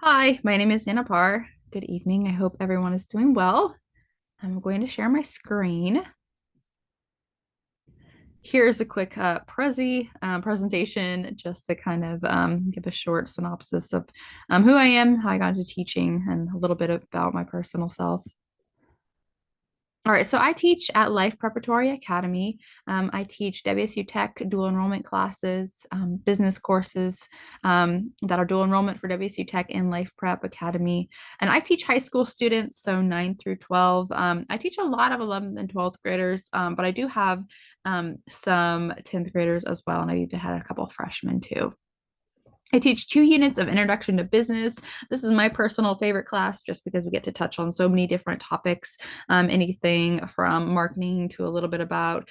Hi, my name is Anna Parr. Good evening. I hope everyone is doing well. I'm going to share my screen. Here's a quick presentation just to kind of give a short synopsis of who I am, how I got into teaching, and a little bit about my personal self. All right, so I teach at Life Preparatory Academy. I teach WSU Tech dual enrollment classes, business courses that are dual enrollment for WSU Tech and Life Prep Academy. And I teach high school students, so 9 through 12. I teach a lot of 11th and 12th graders, but I do have some 10th graders as well. And I've even had a couple of freshmen too. I teach 2 units of Introduction to Business. This is my personal favorite class just because we get to touch on so many different topics, anything from marketing to a little bit about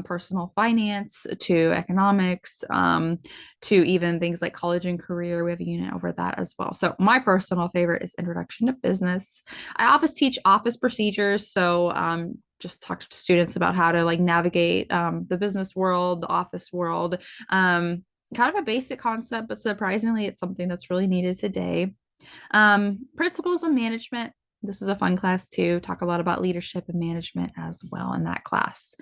personal finance to economics to even things like college and career. We have a unit over that as well. So my personal favorite is Introduction to Business. I office teach office procedures. So just talk to students about how to like navigate the business world, the office world. Kind of a basic concept, but surprisingly, it's something that's really needed today. Principles of management. This is a fun class too. Talk a lot about leadership and management as well in that class.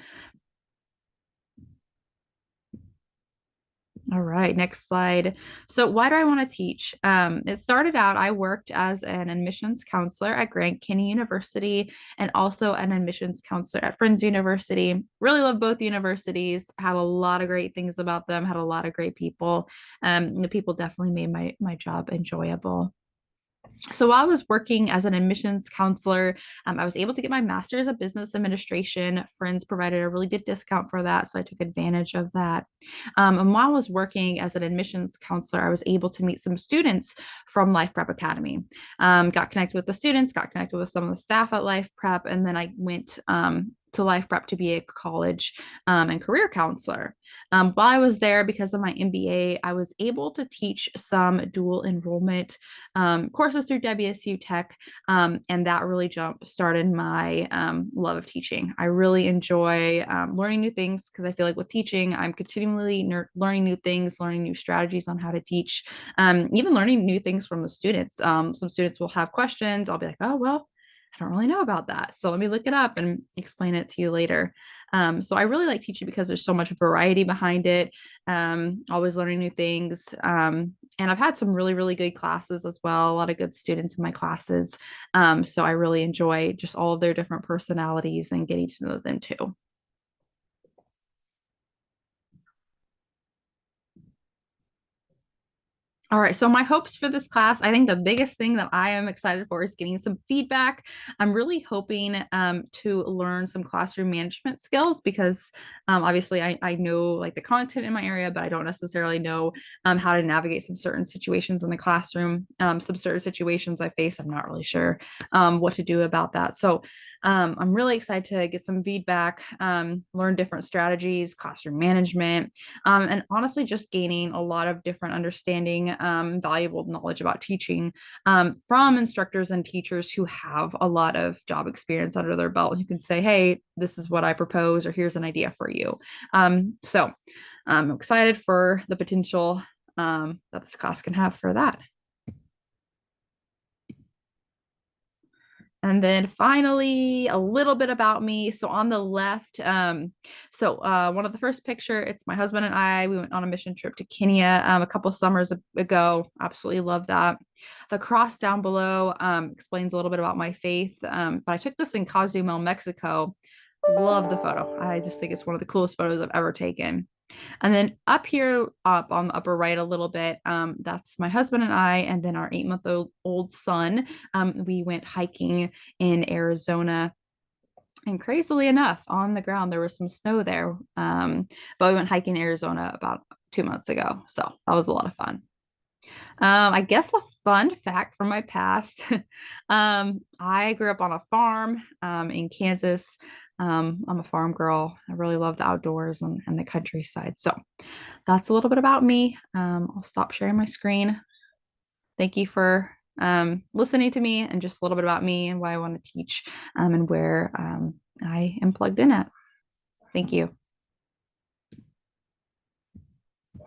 All right, next slide. So why do I want to teach? It started out, I worked as an admissions counselor at Grand Canyon University and also an admissions counselor at Friends University. Really love both universities, had a lot of great things about them, had a lot of great people. The people definitely made my job enjoyable. So while I was working as an admissions counselor, I was able to get my master's of business administration. Friends provided a really good discount for that, so I took advantage of that. And while I was working as an admissions counselor, I was able to meet some students from Life Prep Academy. Got connected with the students, got connected with some of the staff at Life Prep, and then I went to Life Prep to be a college and career counselor. While I was there, because of my MBA, I was able to teach some dual enrollment courses through WSU Tech, and that really jump started my love of teaching. I really enjoy learning new things because I feel like with teaching, I'm continually learning new things, learning new strategies on how to teach, even learning new things from the students. Some students will have questions. I'll be like, oh, well, I don't really know about that. So let me look it up and explain it to you later. So I really like teaching because there's so much variety behind it, always learning new things. And I've had some really, really good classes as well, a lot of good students in my classes. So I really enjoy just all of their different personalities and getting to know them too. All right, so my hopes for this class, I think the biggest thing that I am excited for is getting some feedback. I'm really hoping to learn some classroom management skills because obviously I know like the content in my area, but I don't necessarily know how to navigate some certain situations in the classroom. Some certain situations I face, I'm not really sure what to do about that. So I'm really excited to get some feedback, learn different strategies, classroom management, and honestly just gaining a lot of different understanding, valuable knowledge about teaching from instructors and teachers who have a lot of job experience under their belt and who can say, hey, this is what I propose, or here's an idea for you. So I'm excited for the potential that this class can have for that. And then finally, a little bit about me. So on the left, one of the first picture, it's my husband and I. We went on a mission trip to Kenya a couple summers ago. Absolutely love that. The cross down below explains a little bit about my faith. But I took this in Cozumel, Mexico. Love the photo. I just think it's one of the coolest photos I've ever taken. And then up here, up on the upper right a little bit, that's my husband and I, and then our 8-month-old son. We went hiking in Arizona. And crazily enough, on the ground, there was some snow there. But we went hiking in Arizona about 2 months ago. So that was a lot of fun. I guess a fun fact from my past. I grew up on a farm in Kansas. I'm a farm girl. I really love the outdoors and the countryside. So that's a little bit about me. I'll stop sharing my screen. Thank you for listening to me and just a little bit about me and why I want to teach and where I am plugged in at. Thank you.